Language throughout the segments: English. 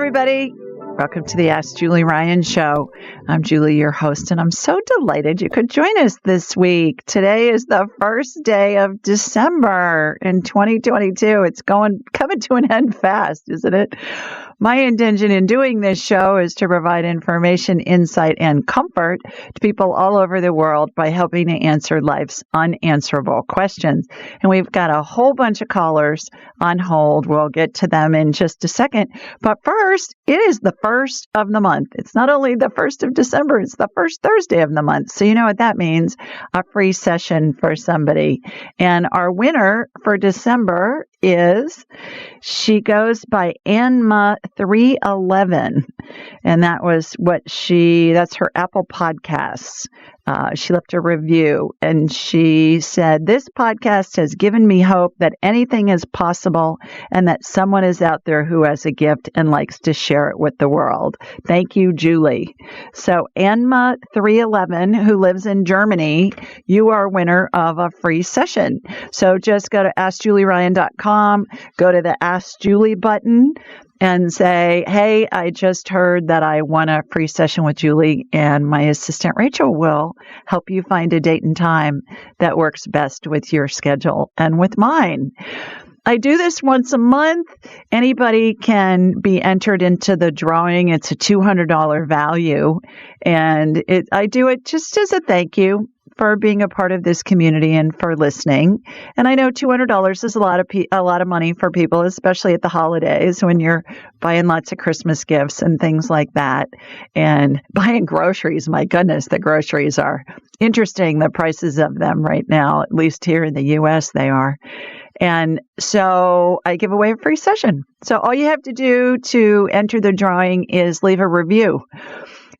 everybody. Welcome to the Ask Julie Ryan Show. I'm Julie, your host, and I'm so delighted you could join us this week. Today is the first day of December in 2022. It's coming to an end fast, isn't it? My intention in doing this show is to provide information, insight, and comfort to people all over the world by helping to answer life's unanswerable questions. And we've got a whole bunch of callers on hold. We'll get to them in just a second. But first, it is the first of the month. It's not only the first of December, it's the first Thursday of the month. So you know what that means, a free session for somebody. And our winner for December she goes by Anma311. And that's her Apple Podcasts. She left a review and she said, "This podcast has given me hope that anything is possible and that someone is out there who has a gift and likes to share it with the world. Thank you, Julie." So Anma311, who lives in Germany, you are winner of a free session. So just go to AskJulieRyan.com, go to the Ask Julie button, and say, "Hey, I just heard that I won a free session with Julie, and my assistant Rachel will help you find a date and time that works best with your schedule and with mine." I do this once a month. Anybody can be entered into the drawing. It's a $200 value, and I do it just as a thank you for being a part of this community and for listening. And I know $200 is a lot of money for people, especially at the holidays when you're buying lots of Christmas gifts and things like that. And buying groceries, my goodness, the groceries are interesting, the prices of them right now, at least here in the U.S. they are. And so I give away a free session. So all you have to do to enter the drawing is leave a review.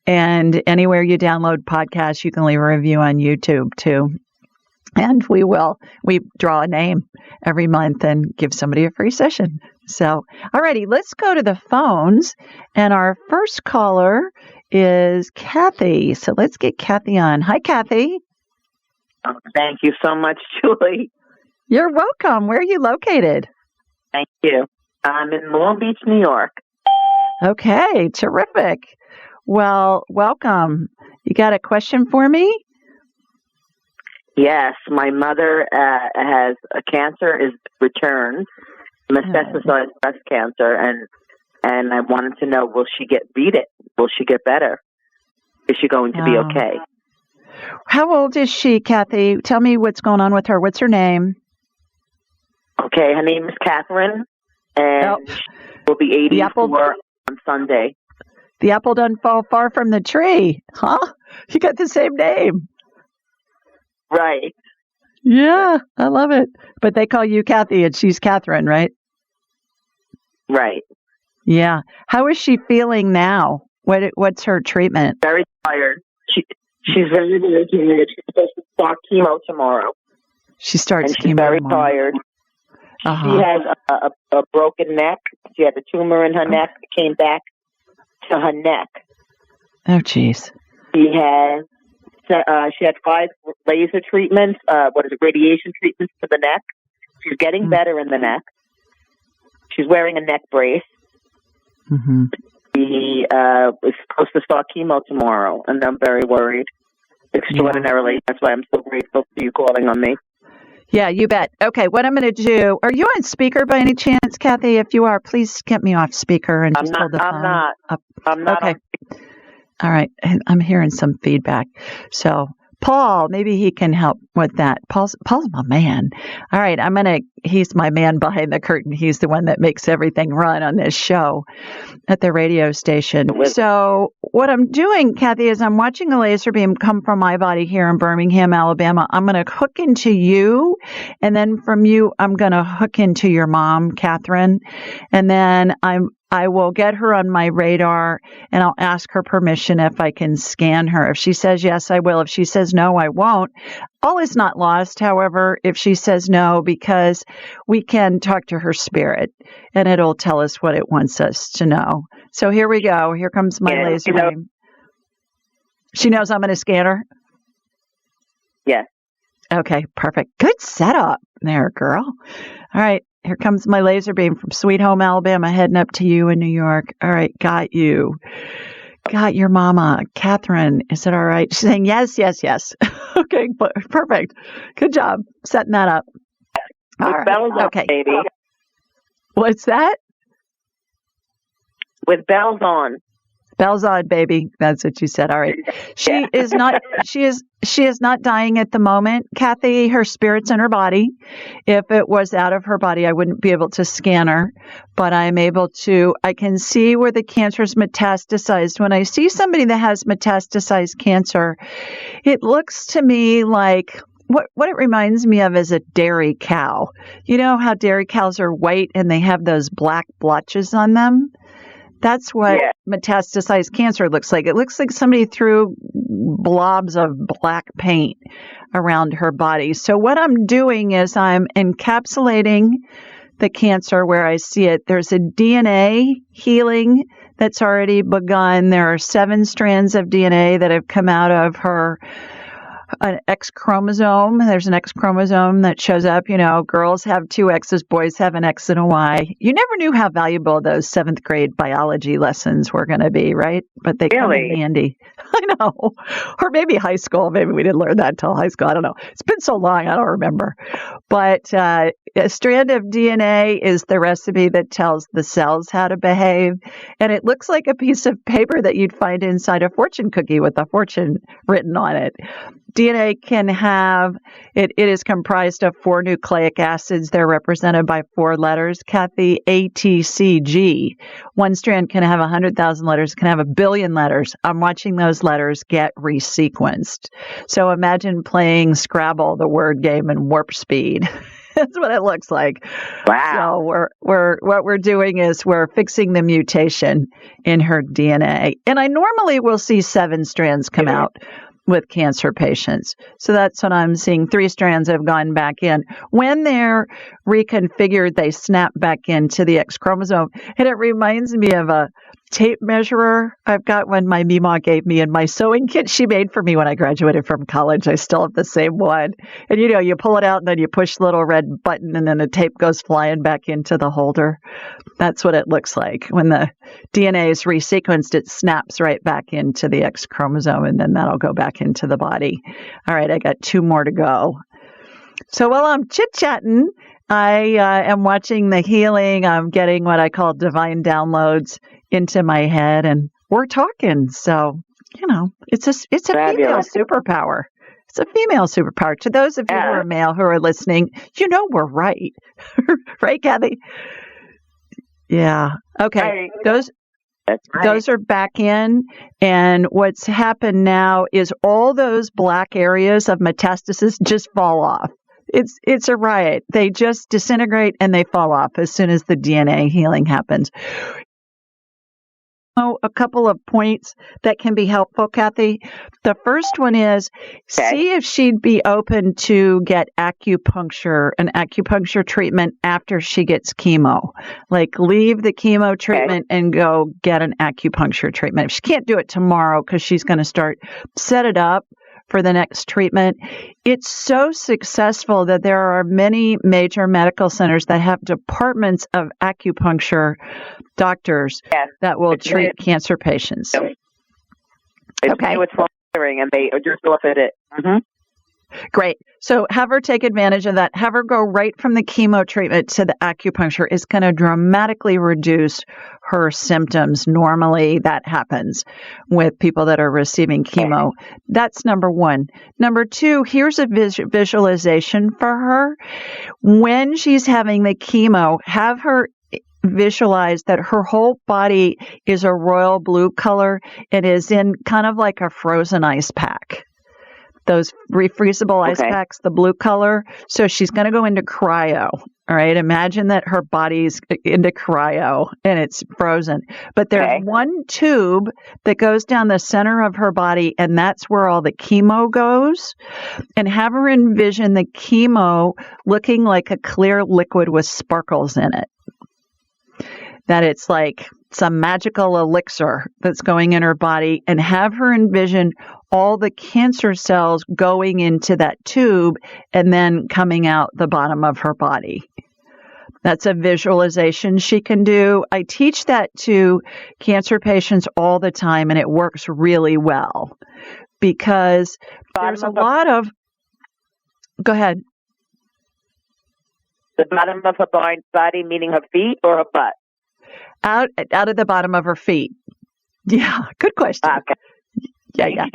And anywhere you download podcasts, you can leave a review on YouTube too. And we draw a name every month and give somebody a free session. So, alrighty, let's go to the phones. And our first caller is Kathy. So let's get Kathy on. Hi, Kathy. Oh, thank you so much, Julie. You're welcome. Where are you located? Thank you. I'm in Long Beach, New York. Okay, terrific. Well, welcome. You got a question for me? Yes, my mother has a cancer is returned, metastasized breast cancer, and I wanted to know, will she beat it? Will she get better? Is she going to be okay? How old is she, Kathy? Tell me what's going on with her. What's her name? Okay, her name is Catherine, and she will be 84 on Sunday. The apple doesn't fall far from the tree, huh? You got the same name. Right. Yeah, I love it. But they call you Kathy and she's Catherine, right? Right. Yeah. How is she feeling now? What's her treatment? Very tired. She's very, very tired. She's supposed to start chemo tomorrow. She starts chemo tomorrow. She's very tired. Uh-huh. She has a broken neck. She had a tumor in her neck. It came back to her neck. Oh, jeez. She had 5 laser treatments. Radiation treatments for the neck. She's getting better in the neck. She's wearing a neck brace. Mm-hmm. She is supposed to start chemo tomorrow, and I'm very worried. Extraordinarily. Yeah. That's why I'm so grateful for you calling on me. Yeah, you bet. Okay, what I'm going to do, are you on speaker by any chance, Kathy? If you are, please get me off speaker and just hold the phone up. I'm not. Okay. All right. I'm hearing some feedback. So Paul, maybe he can help with that. Paul's my man. All right. He's my man behind the curtain. He's the one that makes everything run on this show at the radio station. So what I'm doing, Kathy, is I'm watching a laser beam come from my body here in Birmingham, Alabama. I'm going to hook into you. And then from you, I'm going to hook into your mom, Catherine. And then I will get her on my radar and I'll ask her permission if I can scan her. If she says yes, I will. If she says no, I won't. All is not lost, however, if she says no, because we can talk to her spirit and it'll tell us what it wants us to know. So here we go. Here comes my laser beam. She knows I'm going to scan her? Yes. Okay, perfect. Good setup there, girl. All right. Here comes my laser beam from Sweet Home, Alabama, heading up to you in New York. All right, got you. Got your mama. Catherine, is it all right? She's saying yes, yes, yes. Okay, perfect. Good job setting that up. All right. Bells on, okay. baby. What's that? With bells on. Bells on, baby. That's what you said. All right. She is not dying at the moment. Kathy, her spirit's in her body. If it was out of her body, I wouldn't be able to scan her, but I can see where the cancer's metastasized. When I see somebody that has metastasized cancer, it looks to me like what it reminds me of is a dairy cow. You know how dairy cows are white and they have those black blotches on them? That's what metastasized cancer looks like. It looks like somebody threw blobs of black paint around her body. So what I'm doing is I'm encapsulating the cancer where I see it. There's a DNA healing that's already begun. There are 7 strands of DNA that have come out of an X chromosome. There's an X chromosome that shows up. You know, girls have 2 X's, boys have an X and a Y. You never knew how valuable those 7th grade biology lessons were going to be, right? But they come in handy. I know. Or maybe high school. Maybe we didn't learn that until high school. I don't know. It's been so long, I don't remember. But a strand of DNA is the recipe that tells the cells how to behave. And it looks like a piece of paper that you'd find inside a fortune cookie with a fortune written on it. DNA can have, it is comprised of 4 nucleic acids. They're represented by 4 letters. Kathy, A, T, C, G. One strand can have 100,000 letters, can have 1 billion letters. I'm watching those letters get resequenced. So imagine playing Scrabble, the word game, in warp speed. That's what it looks like. Wow. So what we're doing is we're fixing the mutation in her DNA. And I normally will see 7 strands come out with cancer patients. So that's what I'm seeing. 3 strands have gone back in. When they're reconfigured, they snap back into the X chromosome. And it reminds me of a tape measurer I've got one my Mima gave me in my sewing kit she made for me when I graduated from college. I still have the same one. And you pull it out and then you push the little red button and then the tape goes flying back into the holder. That's what it looks like. When the DNA is resequenced, it snaps right back into the X chromosome and then that'll go back into the body. All right, I got 2 more to go. So while I'm chit-chatting, I am watching the healing. I'm getting what I call divine downloads into my head, and we're talking. So, it's a female superpower. It's a female superpower. To those of you who are male who are listening, we're right. Right, Kathy? Yeah. Okay. Right. Those are back in, and what's happened now is all those black areas of metastasis just fall off. It's a riot. They just disintegrate and they fall off as soon as the DNA healing happens. A couple of points that can be helpful, Kathy. The first one is see if she'd be open to get an acupuncture treatment after she gets chemo. Like leave the chemo treatment and go get an acupuncture treatment. If she can't do it tomorrow because she's going to set it up for the next treatment. It's so successful that there are many major medical centers that have departments of acupuncture doctors that will treat cancer patients. Okay. It's volunteering and they just look at it. Mm-hmm. Great. So have her take advantage of that. Have her go right from the chemo treatment to the acupuncture. Is going to dramatically reduce her symptoms. Normally that happens with people that are receiving chemo. That's number 1. Number 2, here's a visualization for her. When she's having the chemo, have her visualize that her whole body is a royal blue color and is in kind of like a frozen ice pack. Those refreezable ice packs, the blue color. So she's going to go into cryo. All right. Imagine that her body's into cryo and it's frozen. But there's one tube that goes down the center of her body, and that's where all the chemo goes. And have her envision the chemo looking like a clear liquid with sparkles in it. That it's like some magical elixir that's going in her body, and have her envision all the cancer cells going into that tube and then coming out the bottom of her body. That's a visualization she can do. I teach that to cancer patients all the time, and it works really well because there's a lot of. Go ahead. The bottom of her body, meaning her feet or her butt? Out of the bottom of her feet. Yeah, good question. Okay. Yeah.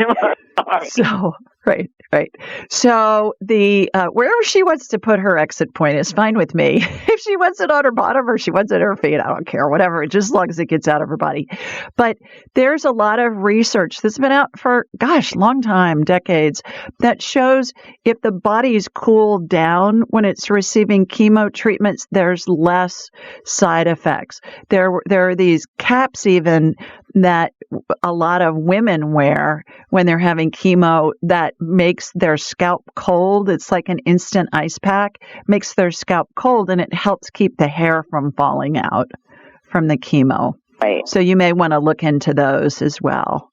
So, right. So the wherever she wants to put her exit point is fine with me. If she wants it on her bottom or she wants it on her feet, I don't care, whatever, just as long as it gets out of her body. But there's a lot of research that's been out for, long time, decades, that shows if the body's cooled down when it's receiving chemo treatments, there's less side effects. There are these caps even that a lot of women wear when they're having chemo that makes their scalp cold. It's like an instant ice pack, makes their scalp cold, and it helps keep the hair from falling out from the chemo. Right. So you may want to look into those as well.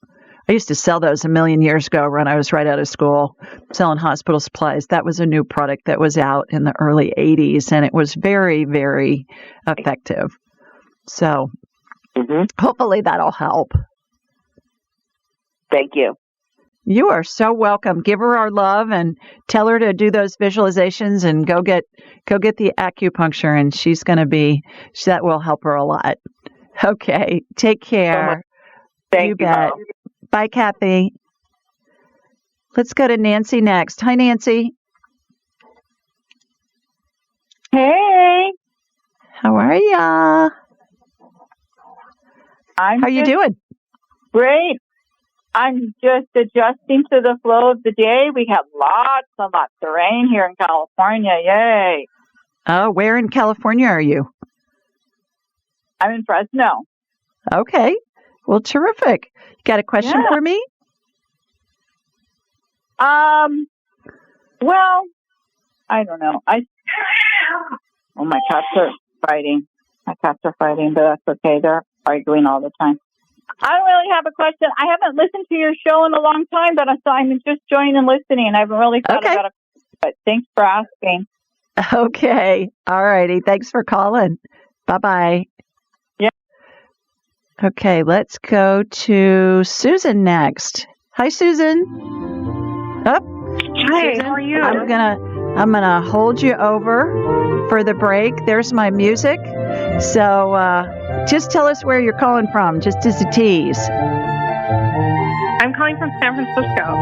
I used to sell those a million years ago when I was right out of school, selling hospital supplies. That was a new product that was out in the early 80s, and it was very, very effective. So hopefully that'll help. Thank you. You are so welcome. Give her our love and tell her to do those visualizations and go get the acupuncture, and she's going to be, that will help her a lot. Okay. Take care. Thank you. Bet. Mom. Bye, Kathy. Let's go to Nancy next. Hi, Nancy. Hey. How are ya? How you doing? Great. I'm just adjusting to the flow of the day. We have lots of rain here in California. Yay. Oh, where in California are you? I'm in Fresno. Okay. Well, terrific. You got a question for me? Well, I don't know. My cats are fighting. My cats are fighting, but that's okay. They're arguing all the time. I don't really have a question. I haven't listened to your show in a long time, but I'm just joining and listening. I haven't really thought about it, but thanks for asking. Okay. All righty. Thanks for calling. Bye-bye. Yeah. Okay, let's go to Susan next. Hi, Susan. Hi, Susan, how are you? I'm gonna hold you over for the break. There's my music. So just tell us where you're calling from, just as a tease. I'm calling from San Francisco.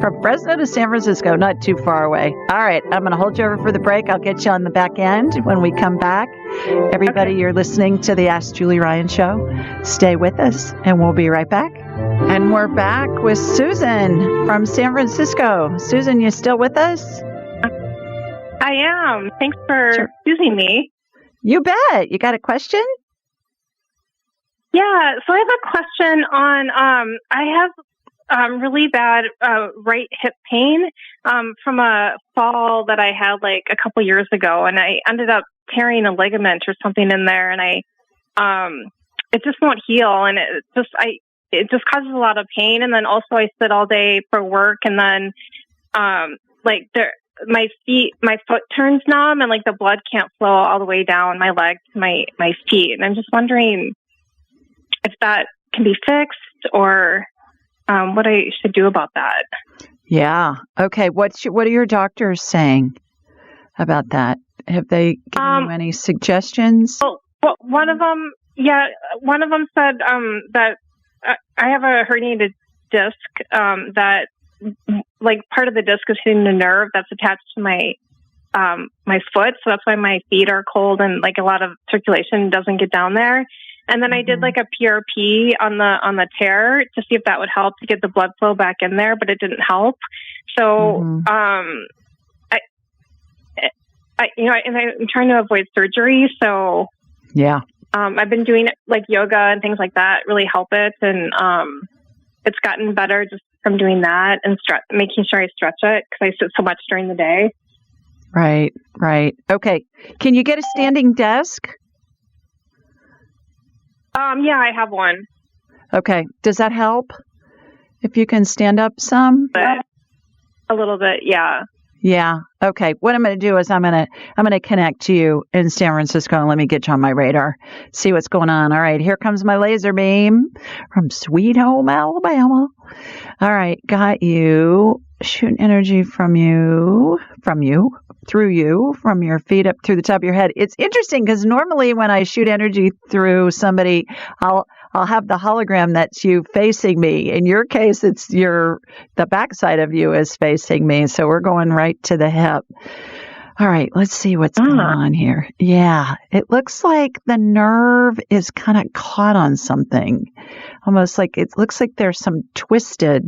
From Fresno to San Francisco, not too far away. All right, I'm going to hold you over for the break. I'll get you on the back end when we come back. Everybody, You're listening to the Ask Julie Ryan Show. Stay with us, and we'll be right back. And we're back with Susan from San Francisco. Susan, you still with us? I am. Thanks for using me. You bet. You got a question? Yeah, so I have a question on, I have really bad right hip pain from a fall that I had like a couple years ago, and I ended up tearing a ligament or something in there, and it just won't heal, and it just causes a lot of pain, and then also I sit all day for work, and then my foot turns numb, and like the blood can't flow all the way down my leg to my feet, and I'm just wondering if that can be fixed or what I should do about that. Yeah. Okay. What are your doctors saying about that? Have they given you any suggestions? Well, one of them said that I have a herniated disc that like part of the disc is hitting the nerve that's attached to my foot, so that's why my feet are cold and like a lot of circulation doesn't get down there. And then I did like a PRP on the tear to see if that would help to get the blood flow back in there, but it didn't help. So I'm trying to avoid surgery. So yeah, I've been doing like yoga and things like that really help it, and it's gotten better just from doing that and making sure I stretch it because I sit so much during the day. Right. Okay. Can you get a standing desk? Yeah, I have one. Okay. Does that help? If you can stand up some? A little bit, yeah. Yeah. Okay. What I'm going to do is I'm going to connect to you in San Francisco and let me get you on my radar. See what's going on. All right. Here comes my laser beam from Sweet Home, Alabama. All right. Got you. Shooting energy from you, through you, from your feet up through the top of your head. It's interesting because normally when I shoot energy through somebody, I'll have the hologram that's you facing me. In your case, it's the backside of you is facing me. So we're going right to the hip. All right, let's see what's going on here. Yeah, it looks like the nerve is kind of caught on something. Almost like it looks like there's some twisted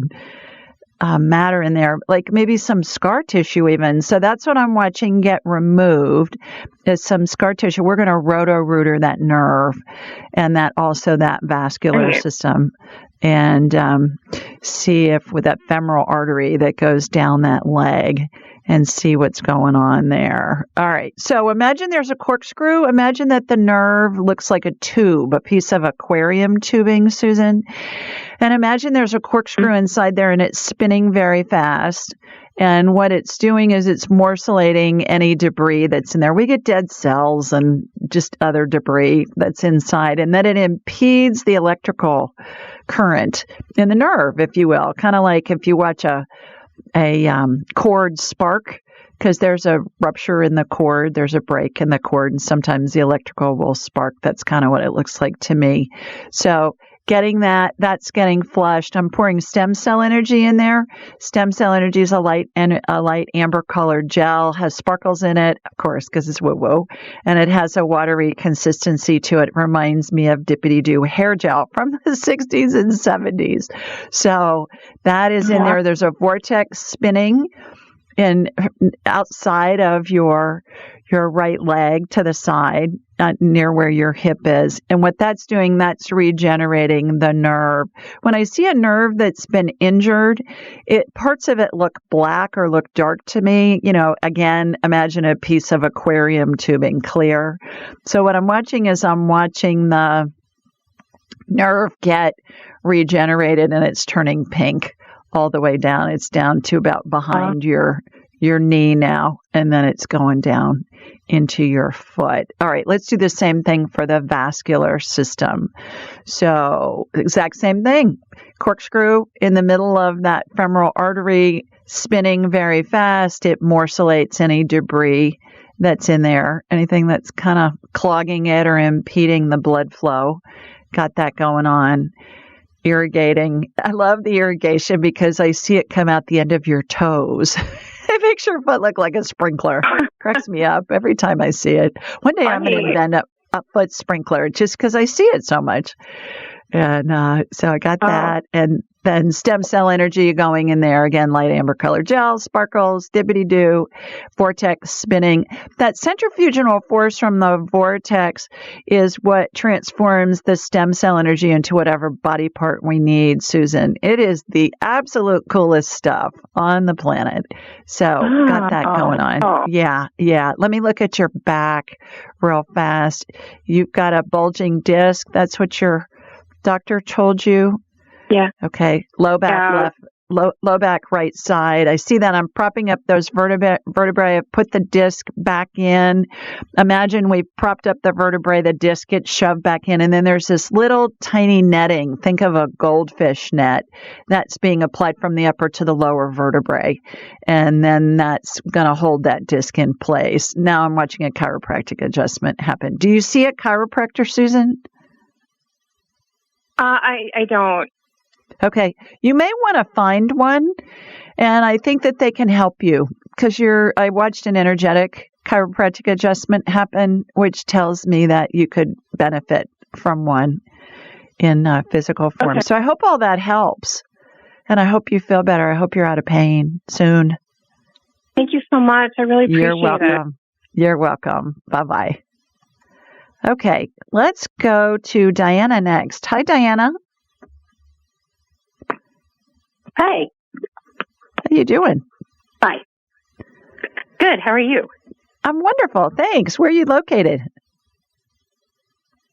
matter in there, like maybe some scar tissue even. So that's what I'm watching get removed is some scar tissue. We're going to roto-rooter that nerve and that vascular system and see if with that femoral artery that goes down that leg and see what's going on there. All right. So imagine there's a corkscrew. Imagine that the nerve looks like a tube, a piece of aquarium tubing, Susan. And imagine there's a corkscrew inside there and it's spinning very fast. And what it's doing is it's morcellating any debris that's in there. We get dead cells and just other debris that's inside. And then it impedes the electrical current in the nerve, if you will. Kind of like if you watch a cord spark, because there's a rupture in the cord, there's a break in the cord, and sometimes the electrical will spark. That's kind of what it looks like to me. So getting that's getting flushed. I'm pouring stem cell energy in there. Stem cell energy is a light amber colored gel, has sparkles in it, of course, because it's woo-woo, and it has a watery consistency to it. It reminds me of Dippity-Doo hair gel from the 60s and 70s. So that is in there. There's a vortex spinning outside of your right leg to the side, near where your hip is. And what that's doing, that's regenerating the nerve. When I see a nerve that's been injured, parts of it look black or look dark to me. Again, imagine a piece of aquarium tubing, clear. So what I'm watching is the nerve get regenerated and it's turning pink all the way down. It's down to about behind your knee now, and then it's going down into your foot. All right, let's do the same thing for the vascular system. So, exact same thing. Corkscrew in the middle of that femoral artery, spinning very fast. It morcellates any debris that's in there, anything that's kind of clogging it or impeding the blood flow. Got that going on. Irrigating. I love the irrigation because I see it come out the end of your toes. It makes your foot look like a sprinkler. Cracks me up every time I see it. One day I'm going to invent a foot sprinkler just because I see it so much. And so I got that. And then stem cell energy going in there. Again, light amber color gel, sparkles, dippity-doo, vortex spinning. That centrifugal force from the vortex is what transforms the stem cell energy into whatever body part we need, Susan. It is the absolute coolest stuff on the planet. So got that going on. Yeah. Let me look at your back real fast. You've got a bulging disc. That's what your doctor told you? Yeah. Okay. Low back left, low back right side. I see that. I'm propping up those vertebrae. I put the disc back in. Imagine we propped up the vertebrae, the disc gets shoved back in, and then there's this little tiny netting. Think of a goldfish net that's being applied from the upper to the lower vertebrae. And then that's going to hold that disc in place. Now I'm watching a chiropractic adjustment happen. Do you see a chiropractor, Susan? I don't. Okay. You may want to find one, and I think that they can help you because I watched an energetic chiropractic adjustment happen, which tells me that you could benefit from one in physical form. Okay. So I hope all that helps, and I hope you feel better. I hope you're out of pain soon. Thank you so much. I really appreciate it. You're welcome. You're welcome. Bye-bye. Okay, let's go to Diana next. Hi, Diana. Hi. How you doing? Hi. Good. How are you? I'm wonderful. Thanks. Where are you located?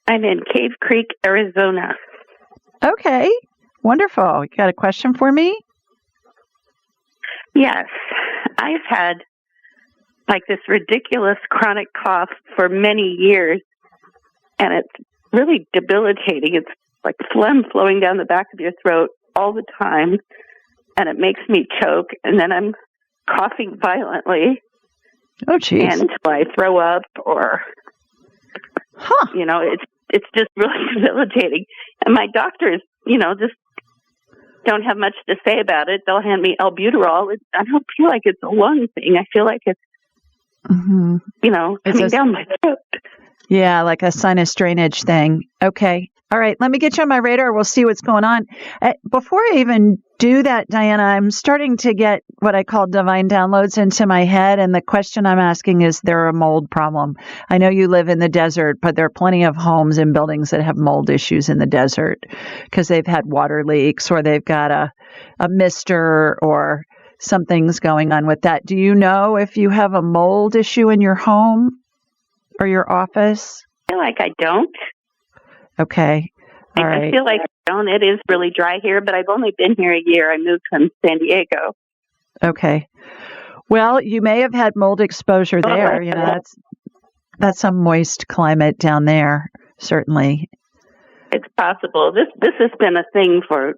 I'm in Cave Creek, Arizona. Okay. Wonderful. You got a question for me? Yes. I've had like this ridiculous chronic cough for many years, and it's really debilitating. It's like phlegm flowing down the back of your throat all the time, and it makes me choke, and then I'm coughing violently. Oh, geez. And I throw up, or it's just really debilitating. And my doctors, just don't have much to say about it. They'll hand me albuterol. I don't feel like it's a lung thing. I feel like it's, coming down my throat. Yeah, like a sinus drainage thing. Okay. All right. Let me get you on my radar. We'll see what's going on. Before I even do that, Diana, I'm starting to get what I call divine downloads into my head. And the question I'm asking is there a mold problem? I know you live in the desert, but there are plenty of homes and buildings that have mold issues in the desert because they've had water leaks or they've got a mister or something's going on with that. Do you know if you have a mold issue in your home or your office? I feel like I don't. Okay. All right. I feel like I don't. It is really dry here, but I've only been here a year. I moved from San Diego. Okay. Well, you may have had mold exposure there. That's a moist climate down there, certainly. It's possible. This has been a thing for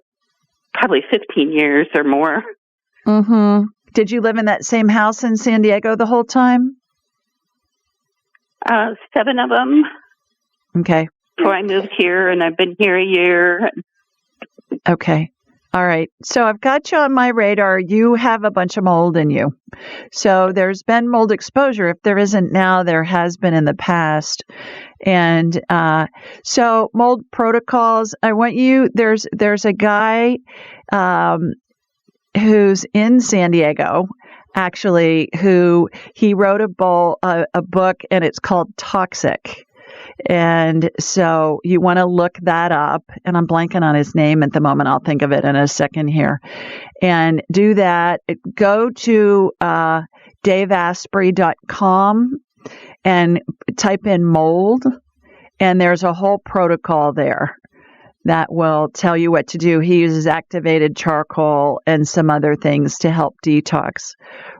probably 15 years or more. Mm-hmm. Did you live in that same house in San Diego the whole time? 7 of them. Okay. Before I moved here, and I've been here a year. Okay. All right. So I've got you on my radar. You have a bunch of mold in you. So there's been mold exposure. If there isn't now, there has been in the past. And so mold protocols, I want you, there's a guy who's in San Diego, actually, who he wrote a book, and it's called Toxic. And so you want to look that up. And I'm blanking on his name at the moment. I'll think of it in a second here. And do that. Go to daveasprey.com and type in mold. And there's a whole protocol there that will tell you what to do. He uses activated charcoal and some other things to help detox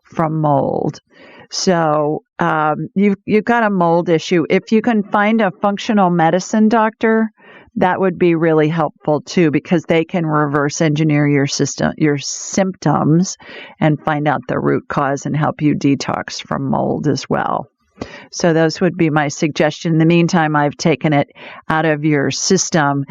from mold. So you've got a mold issue. If you can find a functional medicine doctor, that would be really helpful too, because they can reverse engineer your symptoms and find out the root cause and help you detox from mold as well. So those would be my suggestion. In the meantime, I've taken it out of your system.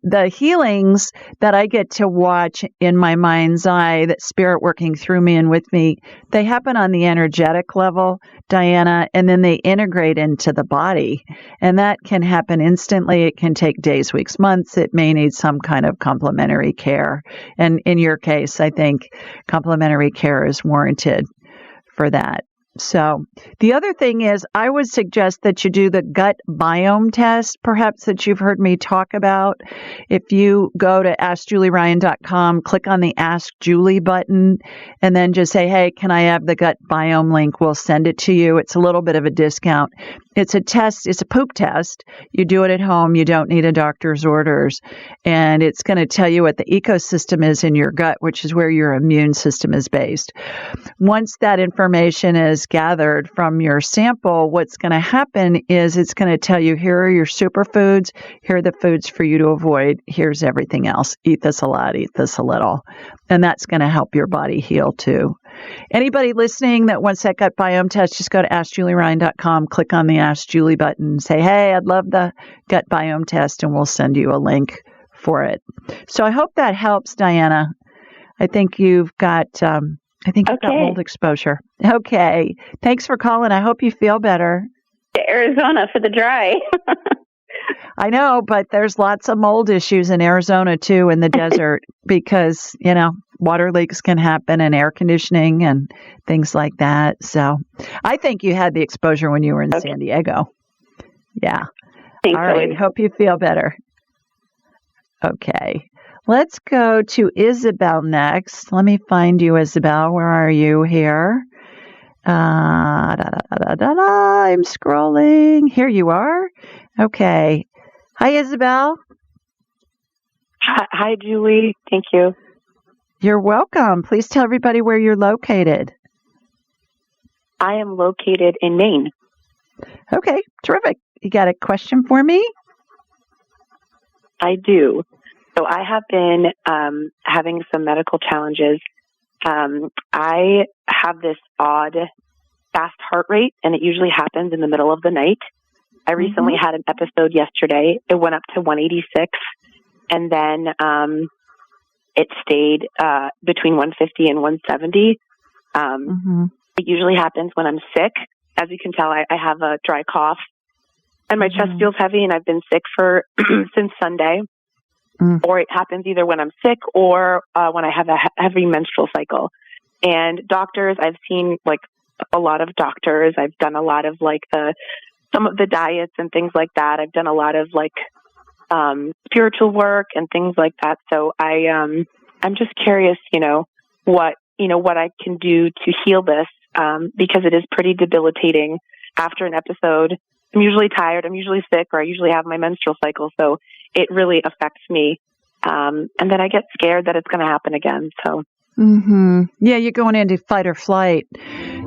The healings that I get to watch in my mind's eye, that spirit working through me and with me, they happen on the energetic level, Diana, and then they integrate into the body. And that can happen instantly. It can take days, weeks, months. It may need some kind of complementary care. And in your case, I think complementary care is warranted for that. So the other thing is, I would suggest that you do the gut biome test, perhaps, that you've heard me talk about. If you go to AskJulieRyan.com, click on the Ask Julie button, and then just say, hey, can I have the gut biome link? We'll send it to you. It's a little bit of a discount. It's a test. It's a poop test. You do it at home. You don't need a doctor's orders. And it's going to tell you what the ecosystem is in your gut, which is where your immune system is based. Once that information is gathered from your sample, what's going to happen is it's going to tell you, here are your superfoods. Here are the foods for you to avoid. Here's everything else. Eat this a lot. Eat this a little. And that's going to help your body heal too. Anybody listening that wants that gut biome test, just go to AskJulieRyan.com, click on the Ask Julie button, say, hey, I'd love the gut biome test, and we'll send you a link for it. So I hope that helps, Diana. I think you've got got mold exposure. Okay. Thanks for calling. I hope you feel better. To Arizona for the dry. I know, but there's lots of mold issues in Arizona too, in the desert, because, water leaks can happen and air conditioning and things like that. So I think you had the exposure when you were in San Diego. Yeah. Thanks, all right. Hope you feel better. Okay. Let's go to Isabel next. Let me find you, Isabel. Where are you here? I'm scrolling. Here you are. Okay. Hi, Isabel. Hi, Julie. Thank you. You're welcome. Please tell everybody where you're located. I am located in Maine. Okay, terrific. You got a question for me? I do. So I have been having some medical challenges. I have this odd fast heart rate, and it usually happens in the middle of the night. I recently had an episode yesterday. It went up to 186, and then it stayed between 150 and 170. It usually happens when I'm sick. As you can tell, I have a dry cough, and my chest feels heavy, and I've been sick for since Sunday. Or it happens either when I'm sick or when I have a heavy menstrual cycle. And doctors, I've seen like a lot of doctors. I've done a lot of like some of the diets and things like that. I've done a lot of like spiritual work and things like that. So I'm just curious, what I can do to heal this because it is pretty debilitating after an episode. I'm usually tired. I'm usually sick, or I usually have my menstrual cycle. So it really affects me. And then I get scared that it's going to happen again. So, yeah, you're going into fight or flight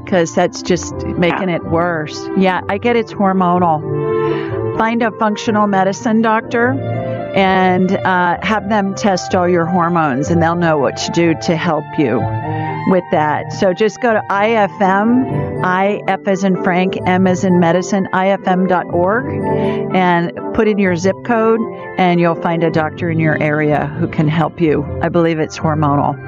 because that's just making it worse. Yeah, I get it's hormonal. Find a functional medicine doctor and have them test all your hormones, and they'll know what to do to help you with that. So just go to IFM, F as in Frank, M as in medicine, IFM.org, and put in your zip code, and you'll find a doctor in your area who can help you. I believe it's hormonal.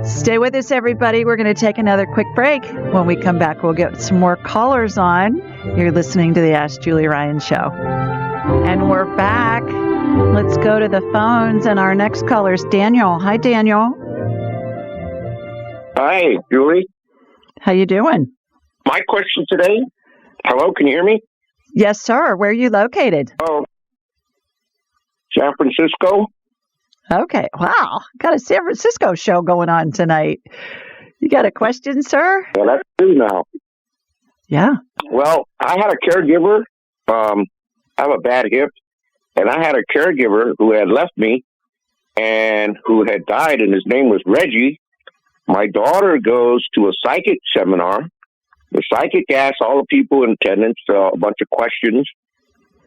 Stay with us, everybody. We're going to take another quick break. When we come back, we'll get some more callers on. You're listening to the Ask Julie Ryan Show. And we're back. Let's go to the phones, and our next caller is Daniel. Hi, Daniel. Hi, Julie. How you doing? My question today. Hello, can you hear me? Yes, sir. Where are you located? Oh, San Francisco. Okay. Wow. Got a San Francisco show going on tonight. You got a question, sir? Well, that's true now. Yeah. Well, I had a caregiver. I have a bad hip, and I had a caregiver who had left me and who had died, and his name was Reggie. My daughter goes to a psychic seminar. The psychic asks all the people in attendance a bunch of questions,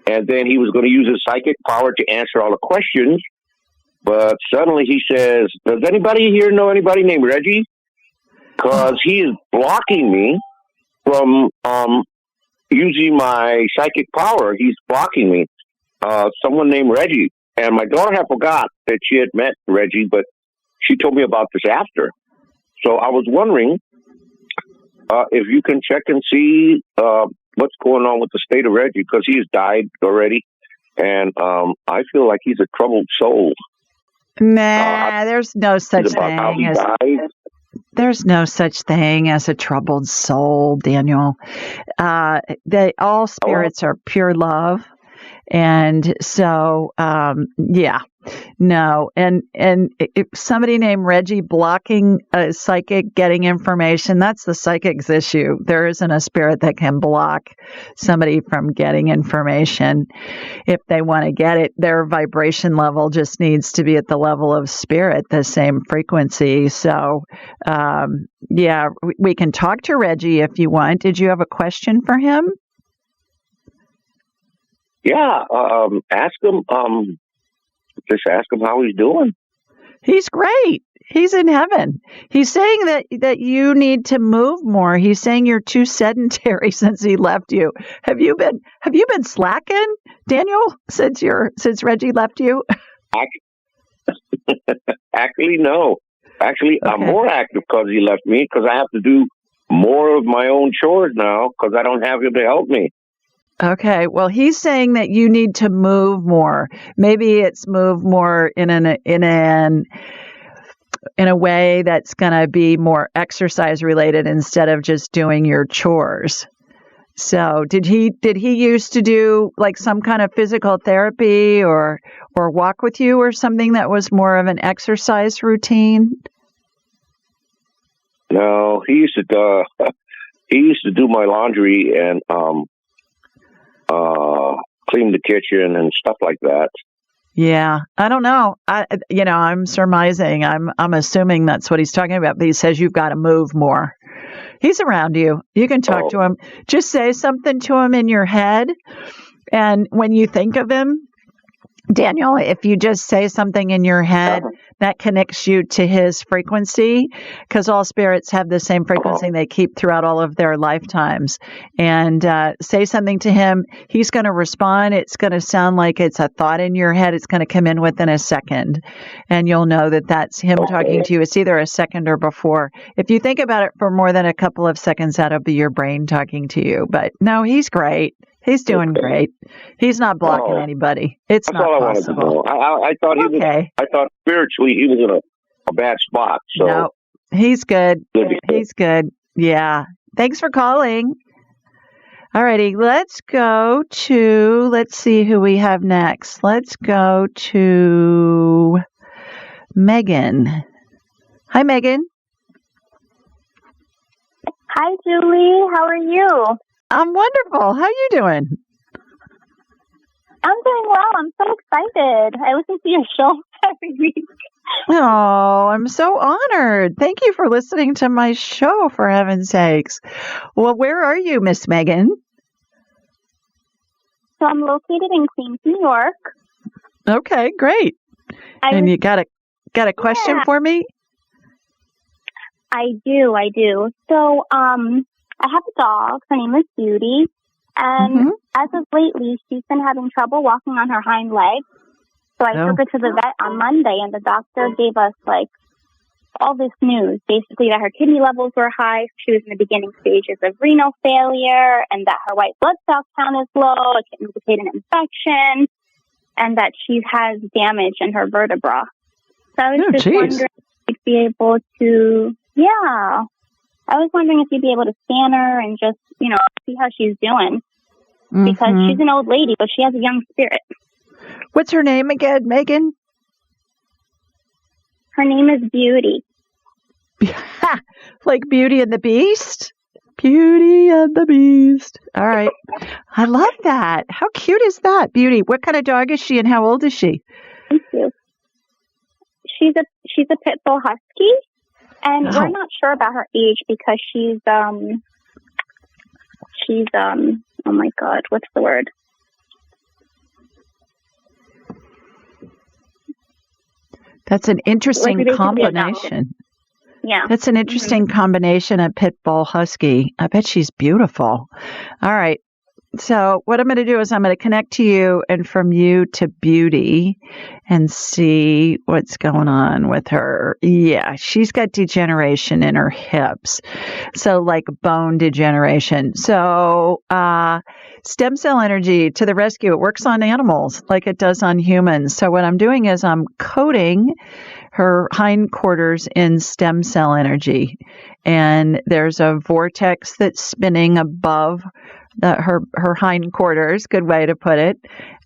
and then he was going to use his psychic power to answer all the questions. But suddenly he says, does anybody here know anybody named Reggie? Because he is blocking me from using my psychic power. He's blocking me. Someone named Reggie. And my daughter had forgot that she had met Reggie, but she told me about this after. So I was wondering if you can check and see what's going on with the state of Reggie, because he has died already. And I feel like he's a troubled soul. Nah, there's no such thing as there's no such thing as a troubled soul, Daniel. All spirits are pure love, and so no. And if somebody named Reggie blocking a psychic getting information, that's the psychic's issue. There isn't a spirit that can block somebody from getting information. If they want to get it, their vibration level just needs to be at the level of spirit, the same frequency. So, we can talk to Reggie if you want. Did you have a question for him? Yeah, ask him. Just ask him how he's doing. He's great. He's in heaven. He's saying that you need to move more. He's saying you're too sedentary since he left you. Have you been slacking, Daniel, since Reggie left you? Actually, no. Actually, okay. I'm more active because he left me, because I have to do more of my own chores now because I don't have him to help me. Okay. Well, he's saying that you need to move more. Maybe it's move more in a way that's going to be more exercise related instead of just doing your chores. So, did he used to do like some kind of physical therapy or walk with you or something that was more of an exercise routine? No, he used to do my laundry and clean the kitchen and stuff like that. Yeah, I don't know. I'm surmising. I'm assuming that's what he's talking about. But he says you've got to move more. He's around you. You can talk to him. Just say something to him in your head. And when you think of him, Daniel, if you just say something in your head, that connects you to his frequency, because all spirits have the same frequency they keep throughout all of their lifetimes. And say something to him, he's going to respond. It's going to sound like it's a thought in your head. It's going to come in within a second. And you'll know that that's him talking to you. It's either a second or before. If you think about it for more than a couple of seconds, that'll be your brain talking to you. But no, he's great. He's doing great. He's not blocking anybody. It's That's not all possible. I wanted to know. I thought he was. I thought spiritually he was in a bad spot. So no, he's good. He's good. Yeah. Thanks for calling. All righty. Let's see who we have next. Let's go to Megan. Hi, Megan. Hi, Julie. How are you? I'm wonderful. How you doing? I'm doing well. I'm so excited. I listen to your show every week. Oh, I'm so honored. Thank you for listening to my show, for heaven's sakes. Well, where are you, Miss Megan? So I'm located in Queens, New York. Okay, great. And you got a question for me? I do. So, I have a dog. Her name is Beauty. And as of lately, she's been having trouble walking on her hind legs. So I took her to the vet on Monday, and the doctor gave us, all this news. Basically, that her kidney levels were high. She was in the beginning stages of renal failure, and that her white blood cell count is low. It can indicate an infection, and that she has damage in her vertebra. So I was just wondering if you'd be able to, I was wondering if you'd be able to scan her and just, see how she's doing. Because she's an old lady, but she has a young spirit. What's her name again, Megan? Her name is Beauty. Like Beauty and the Beast? Beauty and the Beast. All right. I love that. How cute is that, Beauty? What kind of dog is she and how old is she? Thank you. She's a Pitbull Husky. And we're not sure about her age because she's oh my God, what's the word? That's an interesting combination. Yeah. That's an interesting combination of Pitbull Husky. I bet she's beautiful. All right. So what I'm going to do is I'm going to connect to you and from you to Beauty and see what's going on with her. Yeah, she's got degeneration in her hips. So like bone degeneration. So stem cell energy to the rescue. It works on animals like it does on humans. So what I'm doing is I'm coating her hindquarters in stem cell energy. And there's a vortex that's spinning above her hindquarters, good way to put it,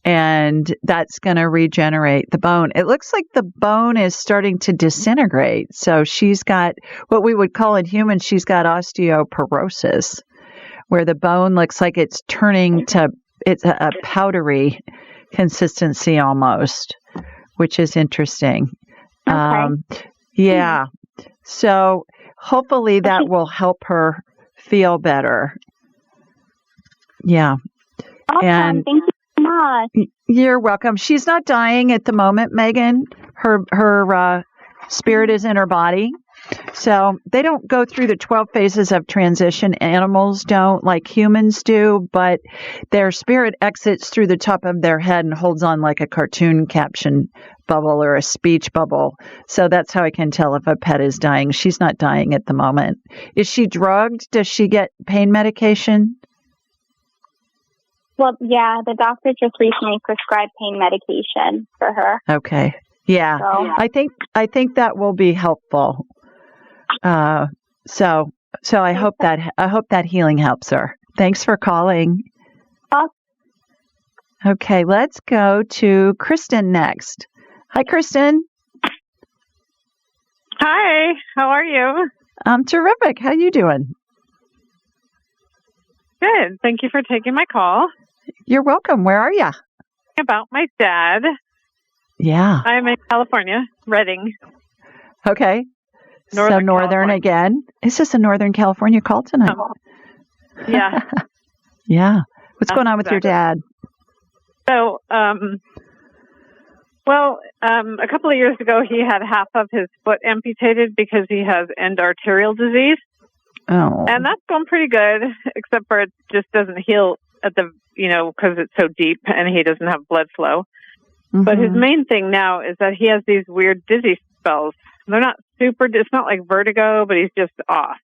and that's going to regenerate the bone. It looks like the bone is starting to disintegrate. So she's got what we would call in humans, she's got osteoporosis, where the bone looks like it's turning to it's a powdery consistency almost, which is interesting. Okay. Yeah. So hopefully that will help her feel better. Yeah. Awesome. And thank you so much. You're welcome. She's not dying at the moment, Megan. Her spirit is in her body. So they don't go through the 12 phases of transition. Animals don't like humans do, but their spirit exits through the top of their head and holds on like a cartoon caption bubble or a speech bubble. So that's how I can tell if a pet is dying. She's not dying at the moment. Is she drugged? Does she get pain medication? Well, yeah, the doctor just recently prescribed pain medication for her. Okay. Yeah. So. I think that will be helpful. So I hope that healing helps her. Thanks for calling. Okay, let's go to Kristen next. Hi, Kristen. Hi, how are you? I'm terrific. How you doing? Good. Thank you for taking my call. You're welcome. Where are you? About my dad. Yeah. I'm in California, Redding. Okay. Northern California. again. Is this a Northern California call tonight? Yeah. Yeah. What's going on with your dad? So, a couple of years ago, he had half of his foot amputated because he has end arterial disease. Oh. And that's going pretty good, except for it just doesn't heal at the, because it's so deep and he doesn't have blood flow. Mm-hmm. But his main thing now is that he has these weird dizzy spells. They're not it's not like vertigo, but he's just off.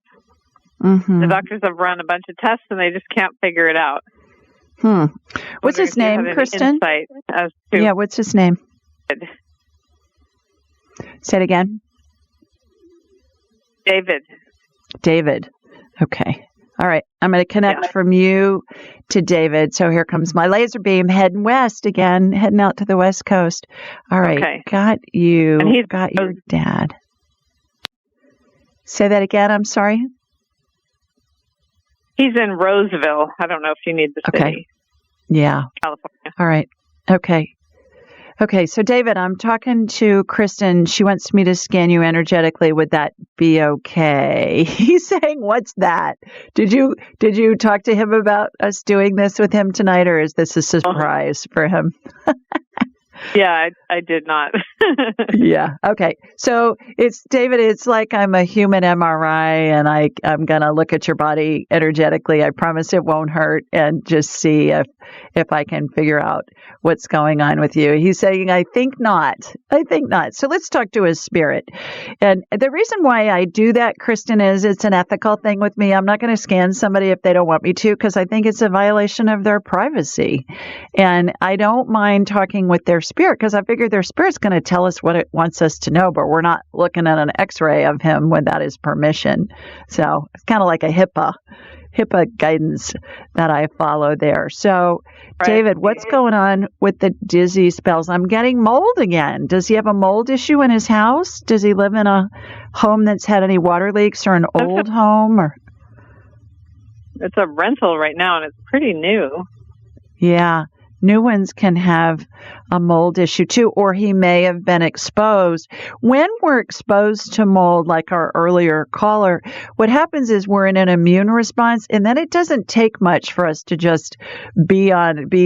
Mm-hmm. The doctors have run a bunch of tests and they just can't figure it out. What's his name, Kristen? Yeah, what's his name? Say it again. David. Okay. All right. I'm going to connect from you to David. So here comes my laser beam heading west again, heading out to the West Coast. All right. Okay. Got you. And he's got your dad. Say that again. I'm sorry. He's in Roseville. I don't know if you need the city. Yeah. California. All right. Okay. So David, I'm talking to Kristen. She wants me to scan you energetically. Would that be okay? He's saying, "What's that?" Did you talk to him about us doing this with him tonight, or is this a surprise for him? Yeah, I did not. Yeah. Okay. So David, it's like I'm a human MRI and I'm going to look at your body energetically. I promise it won't hurt, and just see if I can figure out what's going on with you. He's saying, I think not. So let's talk to his spirit. And the reason why I do that, Kristen, is it's an ethical thing with me. I'm not going to scan somebody if they don't want me to, because I think it's a violation of their privacy. And I don't mind talking with their spirit, because I figure their spirit's going to tell us what it wants us to know, but we're not looking at an x-ray of him without his permission. So it's kind of like a HIPAA guidance that I follow there. So, David, what's going on with the dizzy spells? I'm getting mold again. Does he have a mold issue in his house? Does he live in a home that's had any water leaks, or an old home? Or it's a rental right now, and it's pretty new. Yeah. New ones can have a mold issue too, or he may have been exposed. When we're exposed to mold, like our earlier caller, what happens is we're in an immune response, and then it doesn't take much for us to just be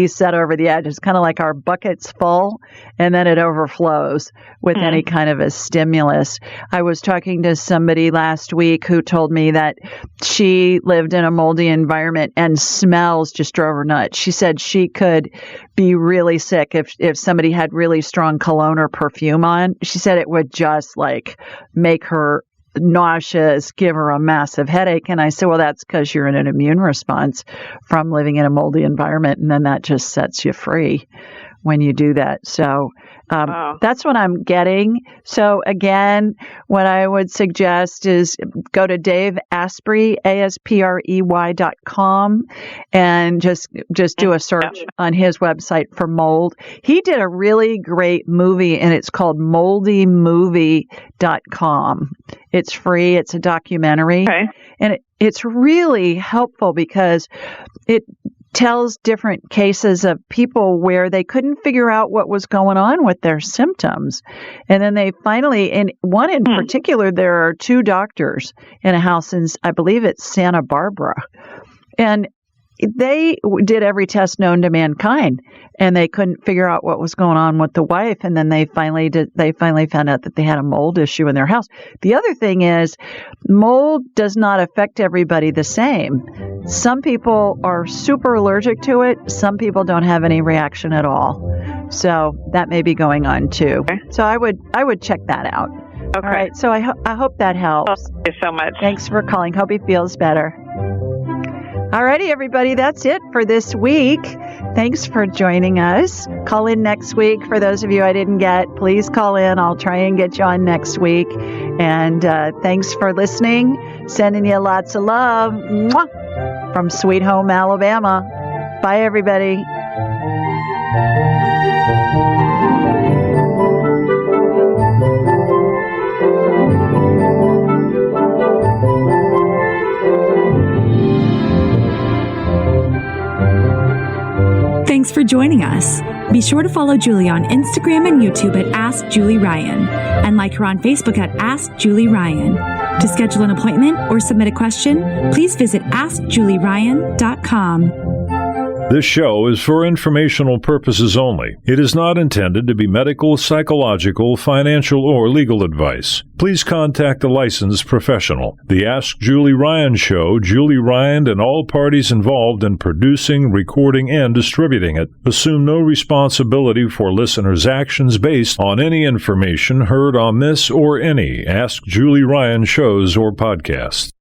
set over the edge. It's kind of like our bucket's full, and then it overflows with any kind of a stimulus. I was talking to somebody last week who told me that she lived in a moldy environment and smells just drove her nuts. She said she could be really sick if somebody had really strong cologne or perfume on. She said it would just like make her nauseous, give her a massive headache. And I said, well, that's because you're in an immune response from living in a moldy environment, and then that just sets you free when you do that. So that's what I'm getting. So again, what I would suggest is go to Dave Asprey, ASPREY.com, and just do a search on his website for mold. He did a really great movie, and it's called moldymovie.com. It's free. It's a documentary. Okay. And it's really helpful because it tells different cases of people where they couldn't figure out what was going on with their symptoms. And then they finally, in one in particular, there are two doctors in a house in, I believe it's Santa Barbara. And they did every test known to mankind, and they couldn't figure out what was going on with the wife. And then they finally found out that they had a mold issue in their house. The other thing is, mold does not affect everybody the same. Some people are super allergic to it. Some people don't have any reaction at all. So that may be going on too. Okay. So I would check that out. Okay. All right. So I hope that helps. Thank you so much. Thanks for calling. Hope he feels better. All righty, everybody. That's it for this week. Thanks for joining us. Call in next week. For those of you I didn't get, please call in. I'll try and get you on next week. And thanks for listening. Sending you lots of love. Mwah! From Sweet Home, Alabama. Bye, everybody. Thanks for joining us. Be sure to follow Julie on Instagram and YouTube at Ask Julie Ryan and like her on Facebook at Ask Julie Ryan. To schedule an appointment or submit a question, please visit AskJulieRyan.com. This show is for informational purposes only. It is not intended to be medical, psychological, financial, or legal advice. Please contact a licensed professional. The Ask Julie Ryan Show, Julie Ryan and all parties involved in producing, recording, and distributing it assume no responsibility for listeners' actions based on any information heard on this or any Ask Julie Ryan shows or podcasts.